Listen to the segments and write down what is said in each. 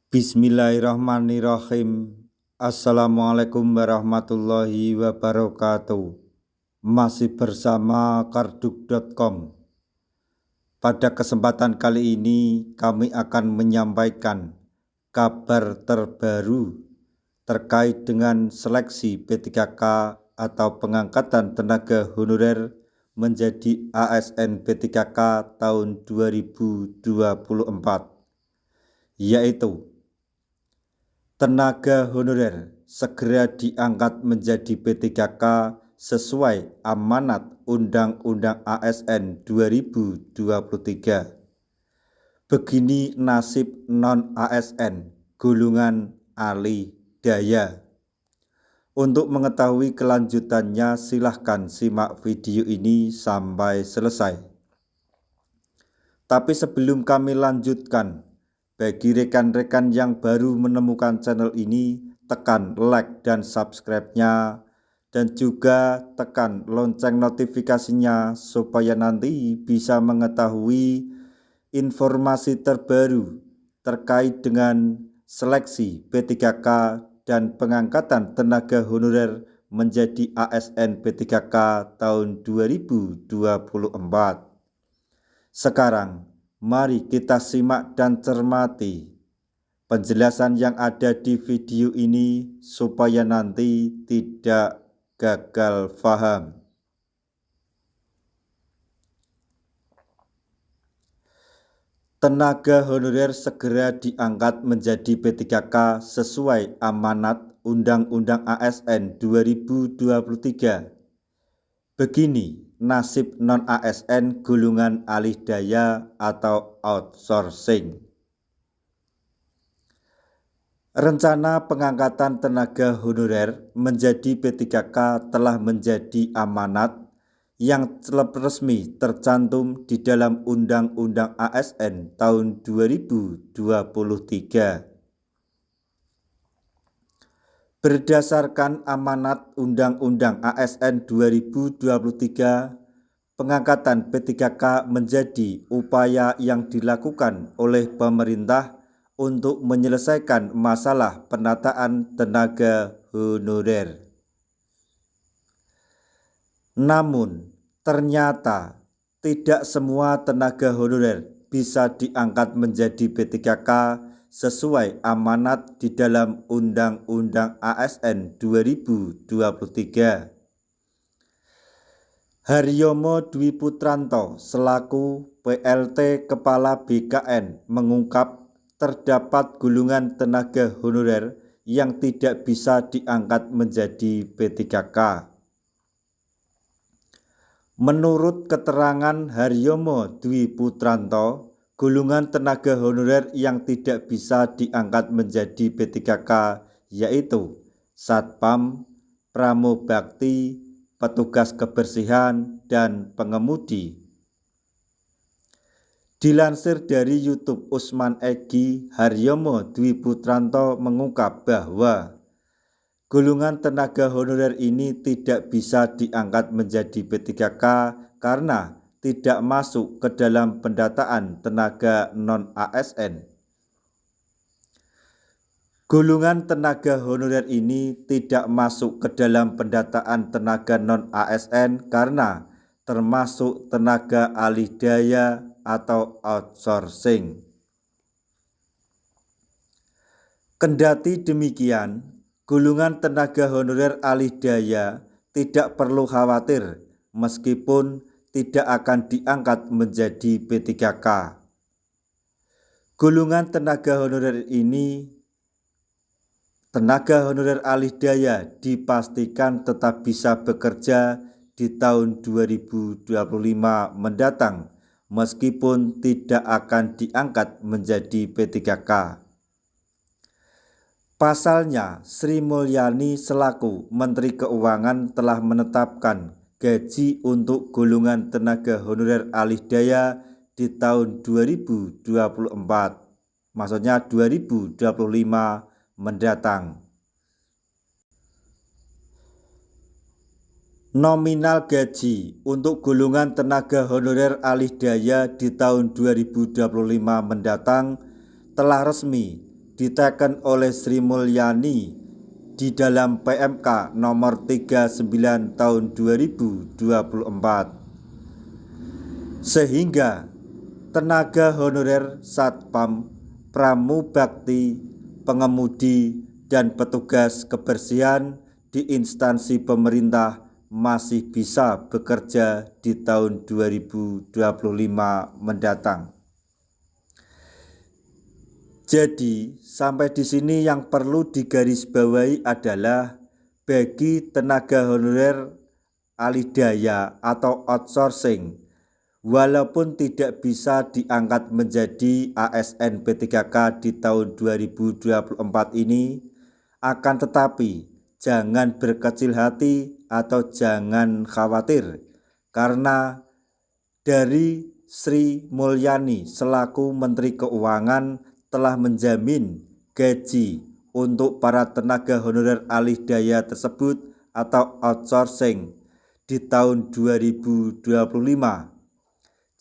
Bismillahirrahmanirrahim. Assalamualaikum warahmatullahi wabarakatuh. Masih bersama karduk.com. Pada kesempatan kali ini kami akan menyampaikan kabar terbaru terkait dengan seleksi P3K atau pengangkatan tenaga honorer menjadi ASN P3K tahun 2024, yaitu tenaga honorer segera diangkat menjadi P3K sesuai amanat Undang-Undang ASN 2023. Begini nasib non-ASN golongan alih daya. Untuk mengetahui kelanjutannya silahkan simak video ini sampai selesai. Tapi sebelum kami lanjutkan, bagi rekan-rekan yang baru menemukan channel ini, tekan like dan subscribe-nya, dan juga tekan lonceng notifikasinya supaya nanti bisa mengetahui informasi terbaru terkait dengan seleksi P3K dan pengangkatan tenaga honorer menjadi ASN P3K tahun 2024. Sekarang mari kita simak dan cermati penjelasan yang ada di video ini supaya nanti tidak gagal paham. Tenaga honorer segera diangkat menjadi P3K sesuai amanat Undang-Undang ASN 2023. Begini nasib non-ASN golongan alih daya atau outsourcing. Rencana pengangkatan tenaga honorer menjadi P3K telah menjadi amanat yang resmi tercantum di dalam Undang-Undang ASN tahun 2023. Berdasarkan amanat Undang-Undang ASN 2023, pengangkatan P3K menjadi upaya yang dilakukan oleh pemerintah untuk menyelesaikan masalah penataan tenaga honorer. Namun, ternyata tidak semua tenaga honorer bisa diangkat menjadi P3K sesuai amanat di dalam Undang-Undang ASN 2023. Haryomo Dwi Putranto selaku PLT Kepala BKN mengungkap terdapat golongan tenaga honorer yang tidak bisa diangkat menjadi P3K. Menurut keterangan Haryomo Dwi Putranto, golongan tenaga honorer yang tidak bisa diangkat menjadi P3K yaitu Satpam, Pramobakti, petugas kebersihan, dan pengemudi. Dilansir dari YouTube Usman Egi, Haryomo Dwi Putranto mengungkap bahwa golongan tenaga honorer ini tidak bisa diangkat menjadi P3K karena tidak masuk ke dalam pendataan tenaga non-ASN. Golongan tenaga honorer ini tidak masuk ke dalam pendataan tenaga non-ASN karena termasuk tenaga alih daya atau outsourcing. Kendati demikian, golongan tenaga honorer alih daya tidak perlu khawatir meskipun tidak akan diangkat menjadi P3K. Golongan tenaga honorer ini, tenaga honorer alih daya dipastikan tetap bisa bekerja di tahun 2025 mendatang meskipun tidak akan diangkat menjadi P3K. Pasalnya, Sri Mulyani selaku Menteri Keuangan telah menetapkan gaji untuk golongan tenaga honorer alih daya di tahun 2024, maksudnya 2025 mendatang. Nominal gaji untuk golongan tenaga honorer alih daya di tahun 2025 mendatang telah resmi diteken oleh Sri Mulyani di dalam PMK nomor 39 tahun 2024, sehingga tenaga honorer Satpam, Pramubakti, pengemudi, dan petugas kebersihan di instansi pemerintah masih bisa bekerja di tahun 2025 mendatang. Jadi, sampai di sini yang perlu digarisbawahi adalah bagi tenaga honorer alih daya atau outsourcing, walaupun tidak bisa diangkat menjadi ASN P3K di tahun 2024 ini, akan tetapi jangan berkecil hati atau jangan khawatir, karena dari Sri Mulyani selaku Menteri Keuangan telah menjamin gaji untuk para tenaga honorer alih daya tersebut atau outsourcing di tahun 2025.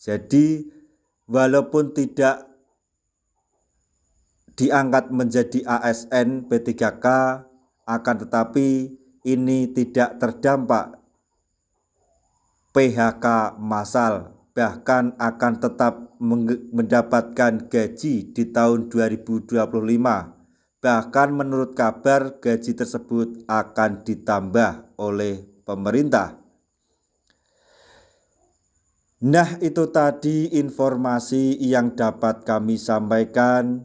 Jadi walaupun tidak diangkat menjadi ASN P3K, akan tetapi ini tidak terdampak PHK massal, bahkan akan tetap mendapatkan gaji di tahun 2025. Bahkan menurut kabar gaji tersebut akan ditambah oleh pemerintah. Nah, itu tadi informasi yang dapat kami sampaikan,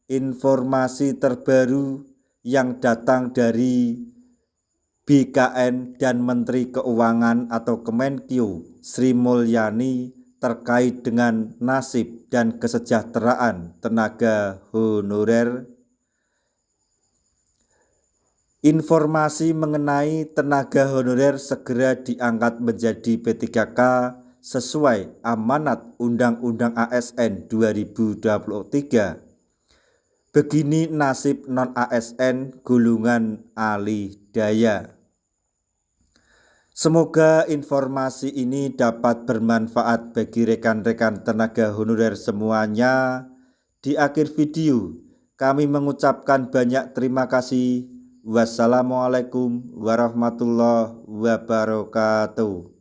informasi terbaru yang datang dari BKN dan Menteri Keuangan atau Kemenkyu Sri Mulyani terkait dengan nasib dan kesejahteraan tenaga honorer. Informasi mengenai tenaga honorer segera diangkat menjadi P3K sesuai amanat Undang-Undang ASN 2023. Begini nasib non-ASN golongan alih daya. Semoga informasi ini dapat bermanfaat bagi rekan-rekan tenaga honorer semuanya. Di akhir video, kami mengucapkan banyak terima kasih. Wassalamualaikum warahmatullahi wabarakatuh.